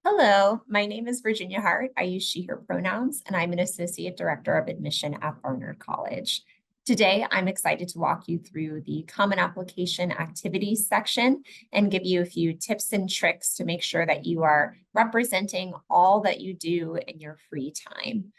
Hello, my name is Virginia Hart. I use she, her pronouns, and I'm an Associate Director of Admission at Barnard College. Today, I'm excited to walk you through the Common Application Activities section and give you a few tips and tricks to make sure that you are representing all that you do in your free time.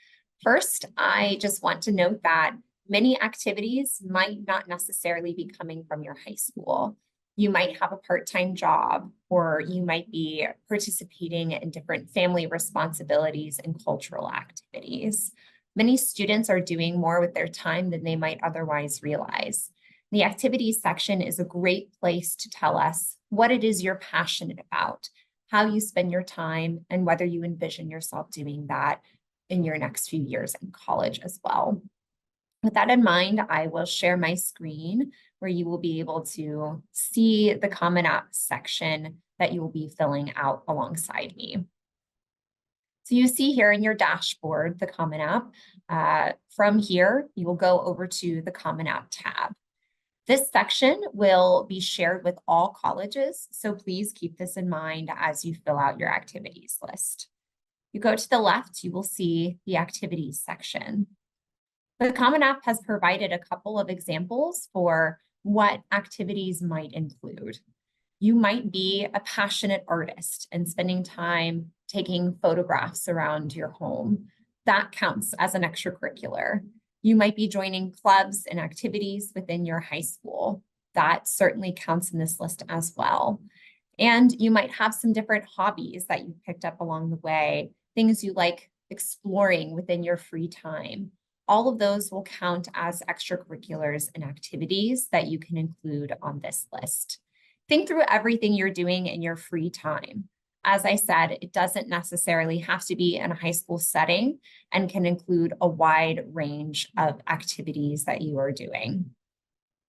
First, I just want to note that many activities might not necessarily be coming from your high school. You might have a part-time job, or you might be participating in different family responsibilities and cultural activities. Many students are doing more with their time than they might otherwise realize. The activities section is a great place to tell us what it is you're passionate about, how you spend your time, and whether you envision yourself doing that in your next few years in college as well. With that in mind, I will share my screen where you will be able to see the Common App section that you will be filling out alongside me. So you see here in your dashboard, the Common App. From here, you will go over to the Common App tab. This section will be shared with all colleges, so please keep this in mind as you fill out your activities list. You go to the left, you will see the activities section. The Common App has provided a couple of examples for what activities might include. You might be a passionate artist and spending time taking photographs around your home. That counts as an extracurricular. You might be joining clubs and activities within your high school. That certainly counts in this list as well. And you might have some different hobbies that you picked up along the way, things you like exploring within your free time. All of those will count as extracurriculars and activities that you can include on this list. Think through everything you're doing in your free time. As I said, it doesn't necessarily have to be in a high school setting and can include a wide range of activities that you are doing.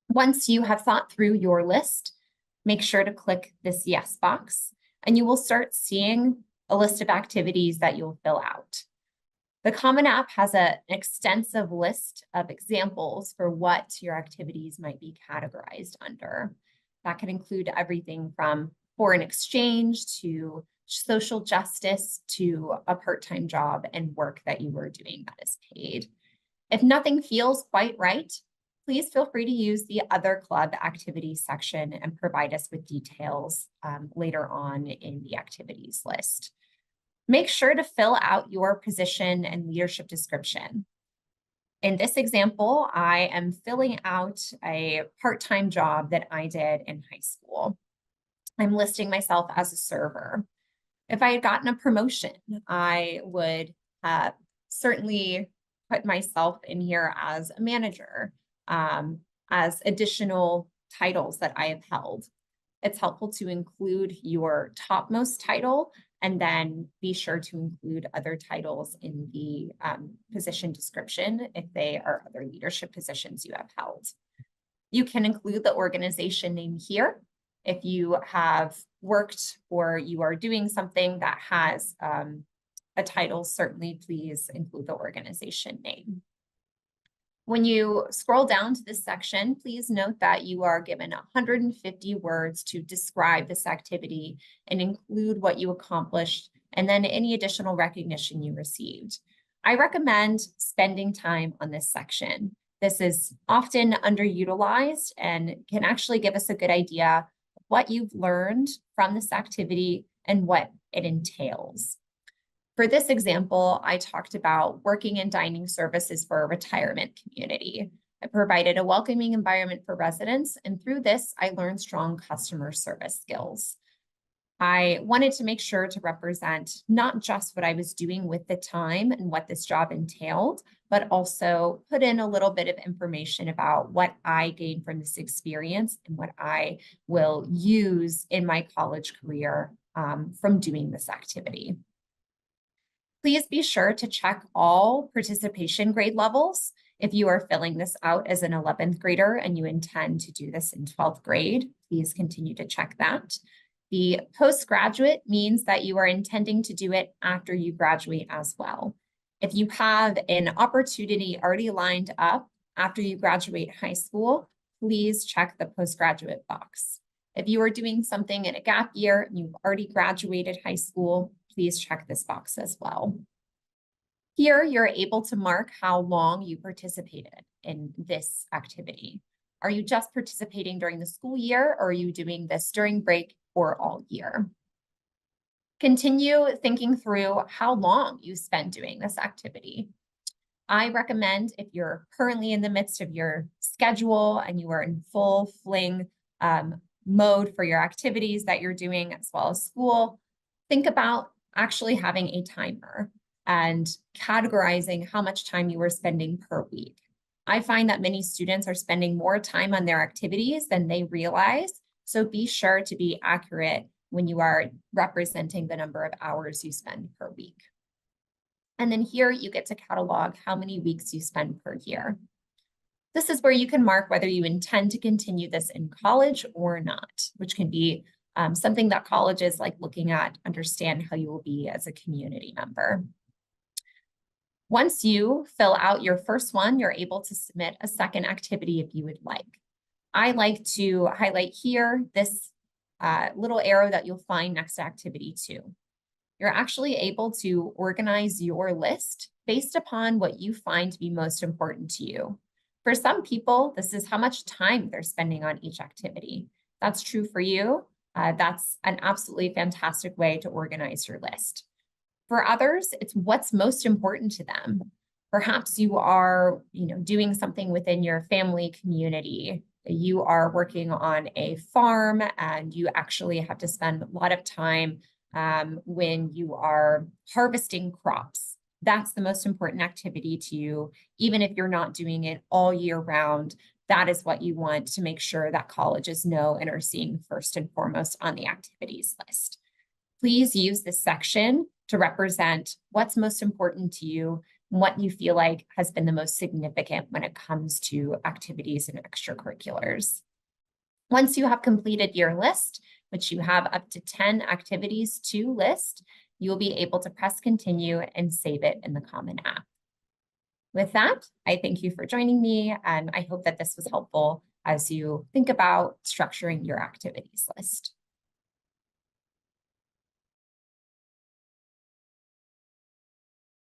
Once you have thought through your list, make sure to click this yes box, and you will start seeing a list of activities that you'll fill out. The Common App has an extensive list of examples for what your activities might be categorized under. That can include everything from foreign exchange to social justice to a part-time job and work that you are doing that is paid. If nothing feels quite right, please feel free to use the other club activities section and provide us with details later on in the activities list. Make sure to fill out your position and leadership description. In this example, I am filling out a part-time job that I did in high school. I'm listing myself as a server. If I had gotten a promotion, I would certainly put myself in here as a manager, as additional titles that I have held. It's helpful to include your topmost title and then be sure to include other titles in the position description if they are other leadership positions you have held. You can include the organization name here. If you have worked or you are doing something that has a title, certainly please include the organization name. When you scroll down to this section, please note that you are given 150 words to describe this activity and include what you accomplished and then any additional recognition you received. I recommend spending time on this section. This is often underutilized and can actually give us a good idea of what you've learned from this activity and what it entails. For this example, I talked about working in dining services for a retirement community. I provided a welcoming environment for residents, and through this, I learned strong customer service skills. I wanted to make sure to represent not just what I was doing with the time and what this job entailed, but also put in a little bit of information about what I gained from this experience and what I will use in my college career from doing this activity. Please be sure to check all participation grade levels. If you are filling this out as an 11th grader and you intend to do this in 12th grade, please continue to check that. The postgraduate means that you are intending to do it after you graduate as well. If you have an opportunity already lined up after you graduate high school, please check the postgraduate box. If you are doing something in a gap year and you've already graduated high school, please check this box as well. Here, you're able to mark how long you participated in this activity. Are you just participating during the school year, or are you doing this during break or all year? Continue thinking through how long you spend doing this activity. I recommend, if you're currently in the midst of your schedule and you are in full fling mode for your activities that you're doing as well as school, think about actually having a timer and categorizing how much time you are spending per week. I find that many students are spending more time on their activities than they realize, so be sure to be accurate when you are representing the number of hours you spend per week. And then here you get to catalog how many weeks you spend per year. This is where you can mark whether you intend to continue this in college or not, which can be something that colleges like looking at, understand how you will be as a community member. Once you fill out your first one, you're able to submit a second activity if you would like. I like to highlight here this little arrow that you'll find next to activity 2. You're actually able to organize your list based upon what you find to be most important to you. For some people, this is how much time they're spending on each activity. That's true for you. That's an absolutely fantastic way to organize your list. For others, it's what's most important to them. Perhaps you are, doing something within your family community. You are working on a farm and you actually have to spend a lot of time when you are harvesting crops. That's the most important activity to you. Even if you're not doing it all year round, that is what you want to make sure that colleges know and are seeing first and foremost on the activities list. Please use this section to represent what's most important to you and what you feel like has been the most significant when it comes to activities and extracurriculars. Once you have completed your list, which you have up to 10 activities to list, you'll be able to press continue and save it in the Common App. With that, I thank you for joining me, and I hope that this was helpful as you think about structuring your activities list.